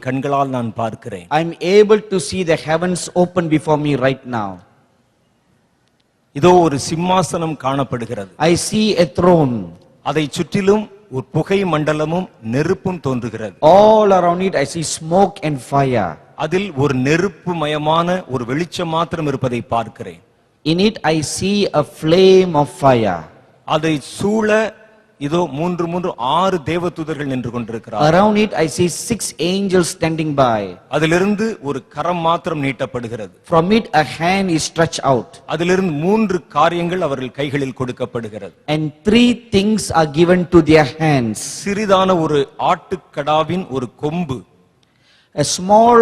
கண்களால் நான் பார்க்கிறேன். I'm able to see the heavens open before me right now. இதோ ஒரு சிம்மாசனம் காணப்படுகிறது. I see a throne. அதை சுற்றிலும் ஒரு புகை மண்டலமும் நெருப்பும் தோன்றுகிறது. All around it I see smoke and fire. அதில் ஒரு நெருப்புமயமான ஒரு வெளிச்சம் மாத்திரம் இருப்பதை பார்க்கிறேன். In it I see a flame of fire. அதை சூழ இதோ 6 தேவதூதர்கள் நின்று கொண்டிருக்கிறார்கள். Around it I see 6 angels standing by. அதிலிருந்து ஒரு கரம் மாத்திரம் நீட்டப்படுகிறது. From it a hand is stretched out. அதிலிருந்து 3 காரியங்கள் அவர்கள் கைகளில் கொடுக்கப்படுகிறது. And 3 things are given to their hands. சிறிதான ஒரு ஆட்டுக்கடாவின் ஒரு கொம்பு, a small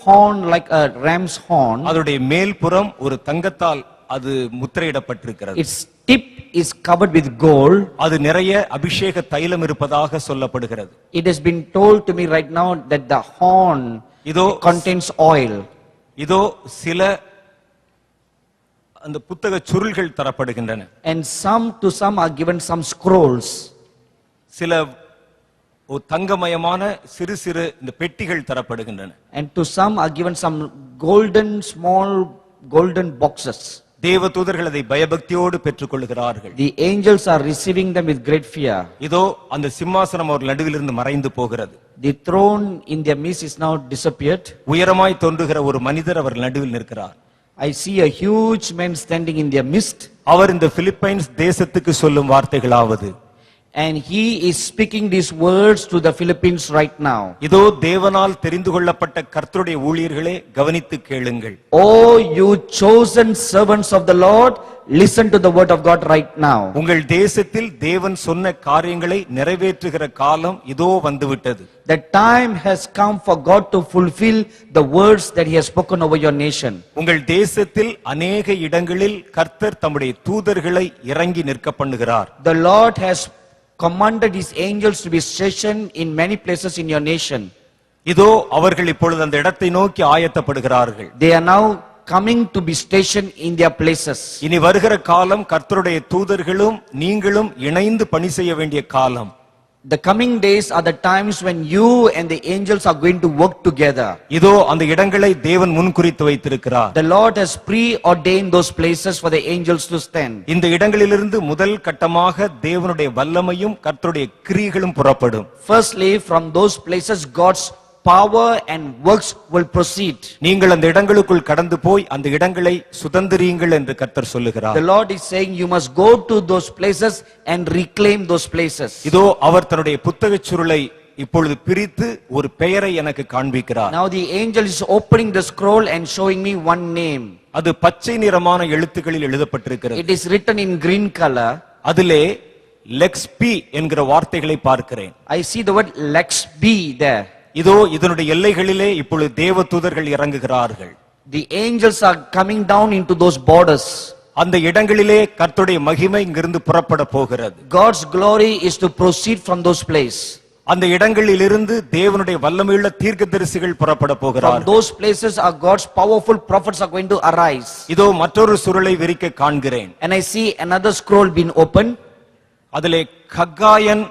horn like a ram's horn. அதனுடைய மேல்புறம் ஒரு தங்கத்தால் அது முத்திரையிடப்பட்டிருக்கிறது. Its tip is covered with gold. அது நிறைய அபிஷேக தைலம் இருப்பதாக சொல்லப்படுகிறது. It has been told to me right now that the horn contains oil. இதோ சில அந்த புத்தக சுருள்கள் தரப்படுகின்றன. And to some are given some scrolls. சில தங்கமயமான சிறு சிறு இந்த பெட்டிகள் தரப்படுகின்றன. And to some are given some small golden boxes. தேவதூதர்கள் அதை பயபக்தியோடு பெற்றுக்கொள்கிறார்கள். The angels are receiving them with great fear. இதோ அந்த சிம்மாசனம் அவர் நடுவிலிருந்து மறைந்து போகிறது. The throne in their midst is now disappeared. உயரமாய் தோன்றுகிற ஒரு மனிதர் அவர் நடுவில் நிற்கிறார். I see a huge man standing in their midst. அவர் இந்த பிலிப்பைன்ஸ் தேசத்துக்கு சொல்லும் வார்த்தைகளாவது, and he is speaking these words to the Philippines right now. இதோ தேவனால் தெரிந்து கொள்ளப்பட்ட கர்த்தருடைய ஊழியர்களே, கவனித்து கேளுங்கள். Oh, you chosen servants of the Lord, listen to the word of God right now. உங்கள் தேசத்தில் தேவன் சொன்ன காரியங்களை நிறைவேற்றுகிற காலம் இதோ வந்துவிட்டது. The time has come for God to fulfill the words that he has spoken over your nation. உங்கள் தேசத்தில் அநேக இடங்களில் கர்த்தர் தம்முடைய தூதர்களை இறங்கி நிற்க பண்ணுகிறார். The Lord has commanded his angels to be stationed in many places in your nation. இதோ அவர்கள் இப்பொழுது அந்த இடத்தை நோக்கி ஆயத்தப்படுகிறார்கள். They are now coming to be stationed in their places. இனி வருகிற காலம் கர்த்தருடைய தூதர்களும் நீங்களும் இணைந்து பணி செய்ய வேண்டிய காலம். The coming days are the times when you and the angels are going to work together. இதோ அந்த இடங்களை தேவன் முன்குறித்து வைத்திருக்கிறார். The Lord has preordained those places for the angels to stand. இந்த இடங்களிலிருந்து முதல் கட்டமாக தேவனுடைய வல்லமையும் கர்த்தருடைய கிரியைகளும் புறப்படும். Firstly, from those places God's power and works will proceed. நீங்கள் அந்த இடங்களுக்குள் கடந்து போய் அந்த இடங்களை சுதந்திரீங்கள் என்று கர்த்தர் சொல்லுகிறார். The Lord is saying you must go to those places and reclaim those places. இதோ அவர் தன்னுடைய புத்தகச் சுருளை இப்பொழுது பிரித்து ஒரு பெயரை எனக்கு காண்பிக்கிறார். Now the angel is opening the scroll and showing me one name. அது பச்சை நிறமான எழுத்துக்களில் எழுதப்பட்டிருக்கிறது. It is written in green color. அதிலே லெக்ஸ் பி என்கிற வார்த்தைகளை பார்க்கிறேன். I see the word Lex B there. இதோ இதனுடைய எல்லைகளிலே இப்பொழுது தேவதூதர்கள் இறங்குகிறார்கள். The angels are coming down into those borders. அந்த இடங்களிலே கர்த்தருடைய மகிமை இங்கிருந்து புறப்பட போகிறது. God's glory is to proceed from those places. அந்த இடங்களிலிருந்து தேவனுடைய வல்லமையுள்ள தீர்க்கதரிசிகள் புறப்பட போகிறார்கள். From those places are God's powerful prophets are going to arise. இதோ மற்றொரு சுருளை விரிக்க காண்கிறேன். And I see another scroll being opened. அதிலே ககாயன்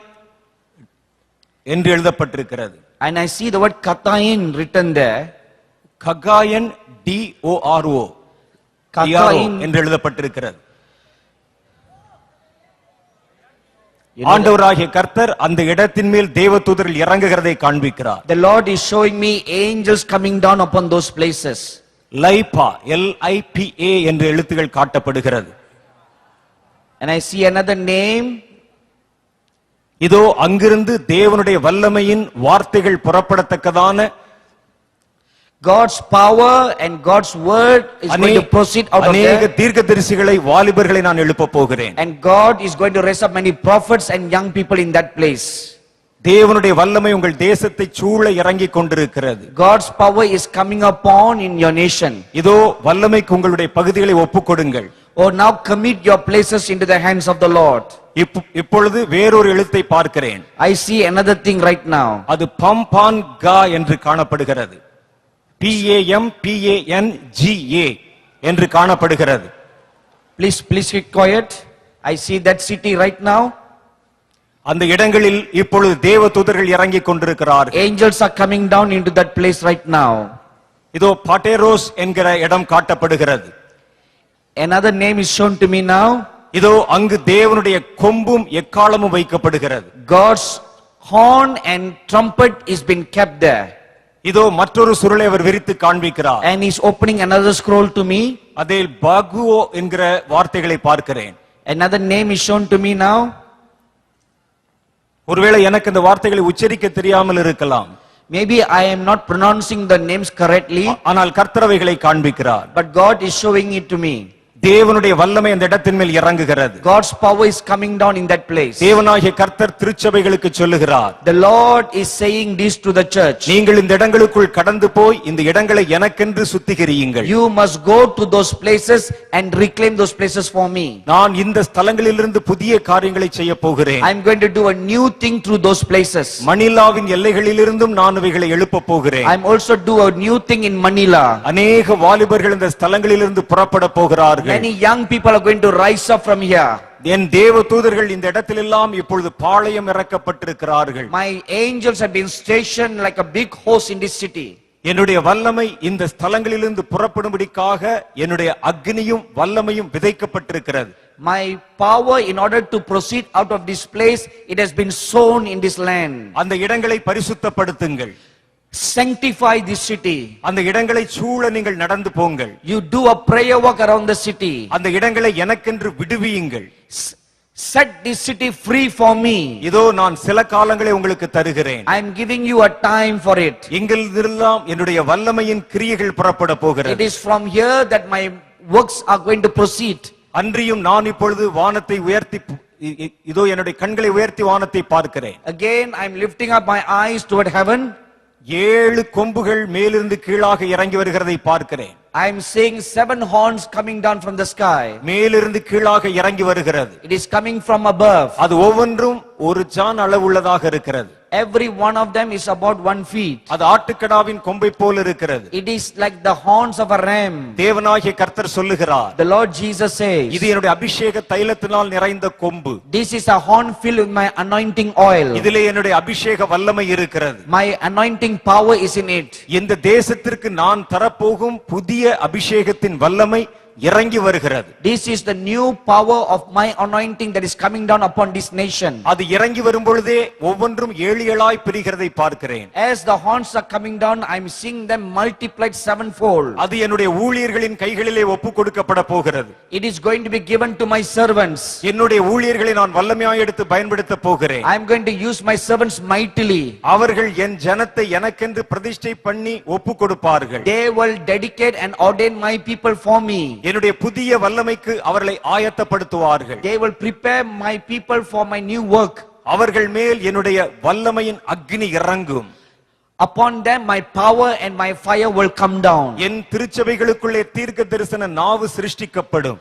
என்று எழுதப்பட்டிருக்கிறது. And I see the word Katayin written there. ககாயன் DORO Katayin என்று எழுதப்பட்டிருக்கிறது. ஆண்டவராகிய கர்த்தர் அந்த இடத்தின் மேல் தேவதூதர்கள் இறங்குகிறதை காண்பிக்கிறார். The Lord is showing me angels coming down upon those places. லைபா LIPA என்ற எழுத்துக்கள் காட்டப்படுகிறது. And I see another name. இதோ அங்கிருந்து தேவனுடைய வல்லமையின் வார்த்தைகள் புறப்படத்தக்கதான God's power and God's word is going to proceed out of அநேக there. தீர்க்கதரிசிகளை வாலிபர்களை நான் எழுப்ப போகிறேன். And God is going to raise up many prophets and young people in that place. தேவனுடைய வல்லமை உங்கள் தேசத்தை சூழ இறங்கிக் கொண்டிருக்கிறது. God's power is coming upon in your nation. இதோ வல்லமைக்கு உங்களுடைய பகுதிகளை ஒப்புக்கொடுங்கள். Oh, now commit your places into the hands of the Lord. இப்பொழுது வேறொரு எழுத்தை பார்க்கிறேன். I see another thing right now. அது பம்பான் கா என்று காணப்படுகிறது. PAMPANGA என்று காணப்படுகிறது. Please keep quiet. I see that city right now. அந்த இடங்களில் இப்பொழுது தேவ தூதர்கள் இறங்கிக் கொண்டிருக்கிறார்கள். Angels are coming down into that place right now. இதோ பாட்டேரோஸ் என்கிற இடம் காட்டப்படுகிறது. Another name is shown to me now. இதோ அங்கு தேவனுடைய கொம்பும் எக்காளமும் வைக்கப்படுகிறது. God's horn and trumpet is been kept there. இதோ மற்றொரு சுருளை அவர் விரித்து காண்பிக்கிறார். And he's opening another scroll to me. அதில் பாகுவோ என்கிற வார்த்தைகளை பார்க்கிறேன். Another name is shown to me now. ஒருவேளை எனக்கு இந்த வார்த்தைகளை உச்சரிக்க தெரியாமல் இருக்கலாம். Maybe I am not pronouncing the names correctly. ஆனால் கர்த்தர் அவைகளை காண்பிக்கிறார். But God is showing it to me. தேவனுடைய வல்லமை அந்த இடத்தின் மேல் இறங்குகிறது. God's power is coming down in that place. தேவனாகிய கர்த்தர் திருச்சபைகளுக்கு சொல்லுகிறார். The Lord is saying this to the church. நீங்கள் இந்த இடங்களுக்குள் கடந்து போய் இந்த இடங்களை எனக்கென்று சுத்திகரியுங்கள். You must go to those places and reclaim those places for me. நான் இந்த ஸ்தலங்களிலிருந்து புதிய காரியங்களை செய்ய போகிறேன். I am going to do a new thing through those places. மணிலாவின் எல்லைகளிலிருந்தும் நான் அவைகளை எழுப்ப போகிறேன். I am also do a new thing in Manila. அநேக வாலிபர்கள் இந்த ஸ்தலங்களிலிருந்து புறப்பட போகிறார்கள். Many young people are going to rise up from here. என் தேவ தூதர்கள் இந்த இடத்திலெல்லாம் இப்பொழுது பாளையம் இறக்கப்பட்டிருக்கிறார்கள். My angels have been stationed like a big host in this city. என்னுடைய வல்லமை இந்த ஸ்தலங்களிலிருந்து புறப்படும்படிக்காக என்னுடைய அக்னியும் வல்லமையும் விதைக்கப்பட்டிருக்கிறது. My power in order to proceed out of this place, it has been sown in this land. அந்த இடங்களை பரிசுத்தப்படுத்துங்கள். Sanctify this city. அந்த இடங்களை சூழ நீங்கள் நடந்து போங்கள். You do a prayer walk around the city. அந்த இடங்களை எனக்கென்று விடுவியுங்கள். Set this city free for me. இதோ நான் சில காலங்களை உங்களுக்கு தருகிறேன். I am giving you a time for it. இங்கிருந்தெல்லாம் என்னுடைய வல்லமையின் கிரியைகள் புறப்பட It போகிறது. is from here that my works are going to proceed. அன்றியும் நான் இப்பொழுது வானத்தை உயர்த்தி இதோ என்னுடைய கண்களை உயர்த்தி வானத்தை பார்க்கிறேன். Again I am lifting up my eyes toward heaven. 7 கொம்புகள் மேலிருந்து கீழாக இறங்கி வருகிறதை பார்க்கிறேன். I am seeing 7 horns coming down from the sky. மேலிருந்து கீழாக இறங்கி வருகிறது. It is coming from above. அது ஒவ்வொன்றும் ஒரு ஜான் அளவுள்ளதாக இருக்கிறது. Every one of them is about 1 feet. அது ஆட்டுக்கடாவின் கொம்பை போல் இருக்கிறது. It is like the horns of a ram. தேவனாகிய கர்த்தர் சொல்லுகிறார், The Lord Jesus says, இது என்னுடைய அபிஷேக தைலத்தினால் நிறைந்த கொம்பு. this is a horn filled with my anointing oil. இதிலே என்னுடைய அபிஷேக வல்லமை இருக்கிறது. My anointing power is in it. இந்த தேசத்திற்கு நான் தரப்போகும் புதிய அபிஷேகத்தின் வல்லமை இறங்கி வருகிறது. This is the new power of my anointing that is coming down upon this nation. அது இறங்கி வரும் பொழுதே ஒவ்வொன்றும் 7 பிரிகிறதை பார்க்கிறேன். As the horns are coming down, I am seeing them multiplied 7-fold. அது என்னுடைய ஊழியர்களின் கைகளிலே ஒப்பு கொடுக்கப்பட போகிறது. It is going to be given to my servants. என்னுடைய ஊழியர்களை நான் வல்லமையாய் எடுத்து பயன்படுத்த போகிறேன். I am going to use my servants mightily. அவர்கள் என் ஜனத்தை எனக்கென்று பிரதிஷ்டை பண்ணி ஒப்பு கொடுப்பார்கள். They will dedicate and ordain my people for me. என்னுடைய புதிய வல்லமைக்கு அவர்களை ஆயத்தப்படுத்துவார்கள். They will prepare my people for my new work. அவர்கள் மேல் என்னுடைய வல்லமையின் அக்னி இறங்கும். Upon them my power and my fire will come down. என் திருச்சபைகளுக்குள்ளே தீர்க்க தரிசன நாவு சிருஷ்டிக்கப்படும்.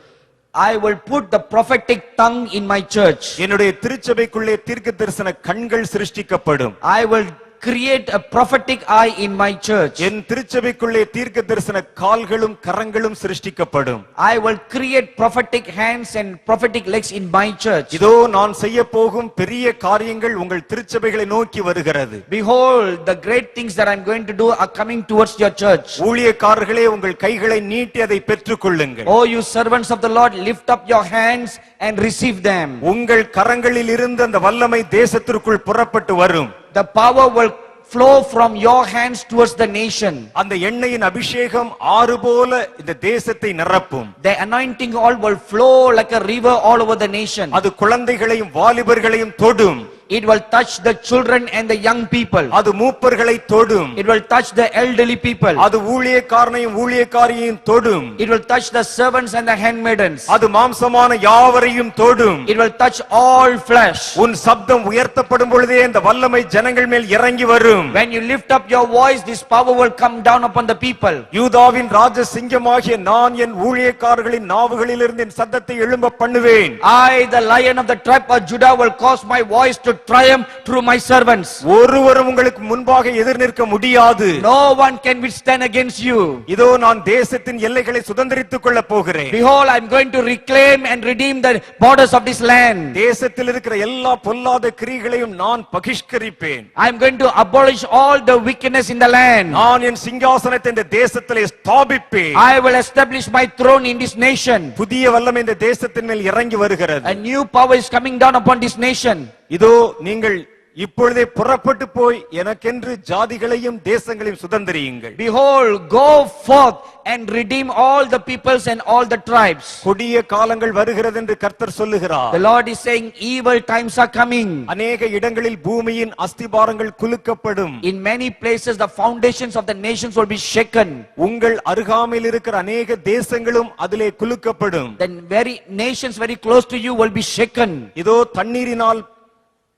I will put the prophetic tongue in my church. என்னுடைய திருச்சபைக்குள்ளே தீர்க்க தரிசன கண்கள் சிருஷ்டிக்கப்படும். I will create a prophetic eye in my church. என் திருச்சபைக்குள்ளே தீர்க்க தரிசன கால்களும் கரங்களும் சிருஷ்டிக்கப்படும். I will create prophetic hands and prophetic legs in my church. இதோ நான் செய்ய போகும் பெரிய காரியங்கள் உங்கள் திருச்சபைகளை நோக்கி வருகிறது. Behold, the great things that I am going to do are coming towards your church. ஊழியக்காரர்களே உங்கள் கைகளை நீட்டி அதை பெற்றுக்கொள்ளுங்கள். Oh, you servants of the Lord, lift up your hands and receive them. உங்கள் கரங்களில் இருந்து அந்த வல்லமை தேசத்திற்குள் புறப்பட்டு வரும். The power will flow from your hands towards the nation. அந்த எண்ணெயின் அபிஷேகம் ஆறு போல இந்த தேசத்தை நிரப்பும். The anointing oil will flow like a river all over the nation. அது குழந்தைகளையும் வாலிபர்களையும் தொடும். It will touch the children and the young people. அது மூப்பர்களை தொடும். It will touch the elderly people. அது ஊழியக்காரனையும் ஊழியக்காரியையும் தொடும். It will touch the servants and the handmaidens. அது மாம்சமான யாவரையும் தொடும். It will touch all flesh. உன் சப்தம் உயர்த்தப்படும் பொழுதே இந்த வல்லமை ஜனங்கள் மேல் இறங்கி வரும். When you lift up your voice, this power will come down upon the people. யூதாவின் ராஜ சிங்கமாகிய நான் என் ஊழியக்காரர்களின் நாவுகளிலிருந்து என் சத்தத்தை எழும்ப பண்ணுவேன். I, the lion of the tribe of Judah, will cause my voice to triumph through my servants. ஒருவரும் உங்களுக்கு முன்பாக எதிர் நிற்க முடியாது. No one can withstand against you. இதோ நான் தேசத்தின் எல்லைகளை சுதந்தரித்துக் கொள்ளப் போகிறேன். Behold, I am going to reclaim and redeem the borders of this land. தேசத்தில் இருக்கிற எல்லா பொல்லாத கிரியைகளையும் நான் பகிஷ்கரிப்பேன். I am going to abolish all the wickedness in the land. நான் என் சிங்காசனத்தை இந்த தேசத்திலே ஸ்தாபிப்பேன். I will establish my throne in this nation. புதிய வல்லமை இந்த தேசத்தின் மேல் இறங்கி வருகிறது. A new power is coming down upon this nation. இதோ நீங்கள் இப்பொழுதே புறப்பட்டு போய் எனக்கென்று ஜாதிகளையும் தேசங்களையும் சுதந்தரியுங்கள். Behold, go forth and redeem all the peoples and all the tribes. கொடிய காலங்கள் வருகிறது என்று கர்த்தர் சொல்லுகிறார். The Lord is saying evil times are coming. அநேக இடங்களில் பூமியின் அஸ்திபாரங்கள் குலுக்கப்படும். In many places the foundations of the nations will be shaken. உங்கள் அருகாமையில் இருக்கிற அநேக தேசங்களும் அதிலே குலுக்கப்படும். The very nations very close to you will be shaken. இதோ தண்ணீரினால்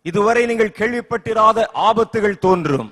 இதுவரை நீங்கள் கேள்விப்பட்டிராத ஆபத்துகள் தோன்றும்.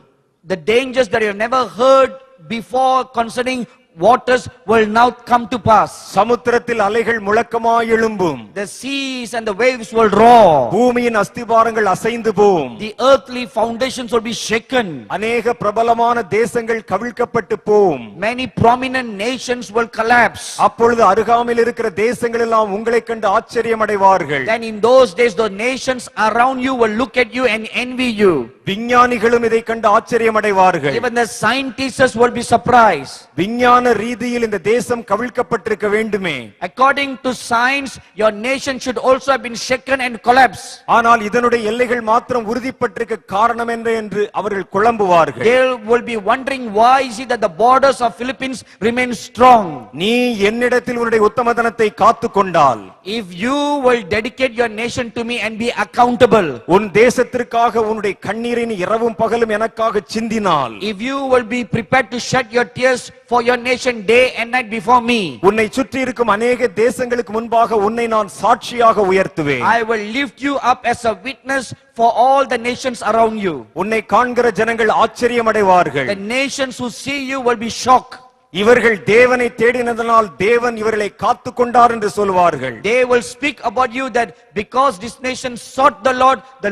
The dangers that you have never heard before concerning waters will now come to pass. சமுத்திரத்தில் அலைகள் முழக்கமாய் எழும்பும். The seas and the waves will roar. பூமியின் அஸ்திபாரங்கள் அசைந்து போகும். The earthly foundations will be shaken. அநேக பிரபலமான தேசங்கள் கவிழ்க்கப்பட்டு போகும். Many prominent nations will collapse. அப்பொழுது அருகாமையில் இருக்கிற தேசங்கள் எல்லாம் உங்களை கண்டு ஆச்சரியம் அடைவார்கள். Then in those days the nations around you will look at you and envy you. விஞ்ஞானிகளும் இதை கண்டு ஆச்சரியம் அடைவார்கள். Even the scientists will be surprised. விஞ்ஞான ரீதியில் இந்த தேசம் கவிழ்க்கப்பட்டிருக்க வேண்டுமே. According to science, your nation should also have been shaken and collapsed. ஆனால் இதனுடைய எல்லைகள் மாத்திரம் உறுதிப்பட்டிருக்க காரணம் என்ன என்று அவர்கள் குழம்புவார்கள். They will be wondering why is it that the borders of Philippines remain strong. நீ என்னிடத்தில் உன்னுடைய உத்தமதனத்தை காத்துக்கொண்டால், If you will dedicate your nation to me and be accountable. உன் தேசத்திற்காக உன்னுடைய கண்ணீரை நீ இரவும் பகலும் எனக்காக சிந்தினால், If you will be prepared to shed your tears for your nation day and night before me. உன்னை சுற்றி இருக்கும் அநேக தேசங்களுக்கு முன்பாக உன்னை நான் சாட்சியாக உயர்த்துவேன். I will lift you up as a witness for all the nations around you. உன்னை காண்கிற ஜனங்கள் ஆச்சரியம் அடைவார்கள். The nations who see you will be shocked. இவர்கள் தேவனை தேடினதனால் தேவன் இவர்களை காத்துக்கொண்டார் என்று சொல்வார்கள். They will speak about you that because this nation sought the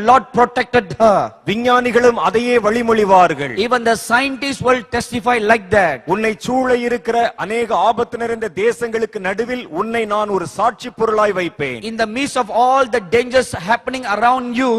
Lord protected her. விஞ்ஞானிகளும் அதையே வழிமொழிவார்கள். Even the scientists will testify like that. உன்னை சூழ இருக்கிற அநேக ஆபத்து நிறைந்த தேசங்களுக்கு நடுவில் உன்னை நான் ஒரு சாட்சி பொருளாய் வைப்பேன். In the midst of all the dangers happening around you,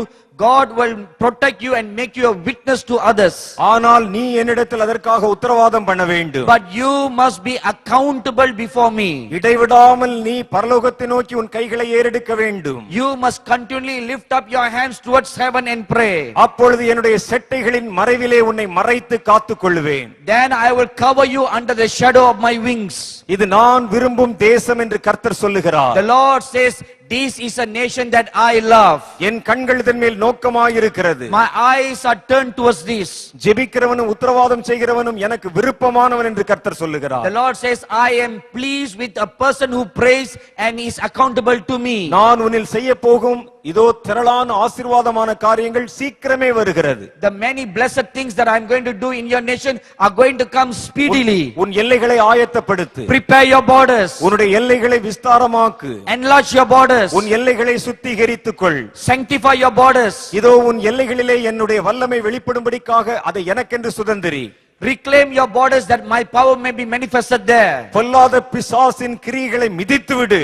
God will protect you and make you a witness to others. ஆனால் நீ என்னிடத்தில் அதற்காக உத்தரவாதம் பண்ண வேண்டும். But you must be accountable before me. இடைவிடாமல் நீ பரலோகத்தை நோக்கி உன் கைகளை ஏறெடுக்க வேண்டும். You must continually lift up your hands towards heaven and pray. அப்பொழுது என்னுடைய செட்டைகளின் மறைவிலே உன்னை மறைத்து காத்துக்கொள்வேன். Then I will cover you under the shadow of my wings. இது நான் விரும்பும் தேசம் என்று கர்த்தர் சொல்லுகிறார். The Lord says, this is a nation that I love. என் கண்கள் இதன் மேல் நோக்கமாயிருக்கிறது. My eyes are turned towards this. ஜெபிக்கிறவனும் உத்தரவாதம் செய்கிறவனும் எனக்கு விருப்பமானவன் என்று கர்த்தர் சொல்லுகிறார். The Lord says, I am pleased with a person who prays and is accountable to me. நான் உன்னில் செய்ய போகும் இதோ திரளான ஆசீர்வாதமான காரியங்கள் சீக்கிரமே வருகிறது. The many blessed things that I am going to do in your nation are going to come speedily. உன் எல்லைகளை ஆயத்தப்படுத்து. Prepare your borders. உன்னுடைய எல்லைகளை விஸ்தாரமாக்கு. Enlarge your borders. உன் எல்லைகளை சுத்திகரித்துக்கொள். Sanctify your borders. இதோ உன் எல்லைகளிலே என்னுடைய வல்லமை வெளிப்படும்படிக்காக அதை எனக்கென்று சுதந்தரி. Reclaim your borders that my power may be manifested there. பொல்லாத பிசாசின் கிரியைகளை மிதித்துவிடு.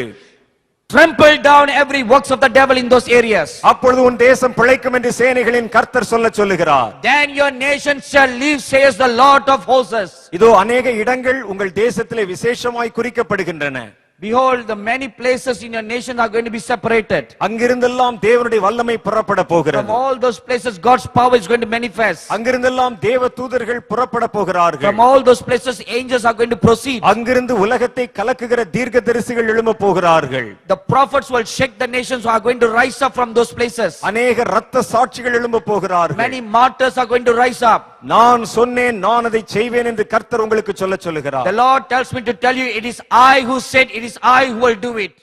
Trample down every works of the devil in those areas. அப்பொழுது உன் தேசம் பிழைக்கும் என்று சேனைகளின் கர்த்தர் சொல்லுகிறார். Then your nation shall live, says the Lord of hosts. இதோ அநேக இடங்கள் உங்கள் தேசத்திலே விசேஷமாய் குறிக்கப்படுகின்றன. Behold, the many places in your nation are going to be separated. அங்கிருந்தெல்லாம் தேவனுடைய வல்லமை புறப்பட போகிறது. From all those places God's power is going to manifest. அங்கிருந்தெல்லாம் தேவ தூதர்கள் புறப்பட போகிறார்கள். From all those places angels are going to proceed. அங்கிருந்து உலகத்தை கலக்குகிற தீர்க்கதரிசிகள் எழும்ப போகிறார்கள். The prophets will shake the nations who are going to rise up from those places. அநேக இரத்த சாட்சிகள் எழும்ப போகிறார்கள். Many martyrs are going to rise up. நான் சொன்னேன் நான் அதை செய்வேன் என்று கர்த்தர் உங்களுக்கு சொல்லுகிறார். The Lord tells me to tell you, it is I who said, it is I who will do it.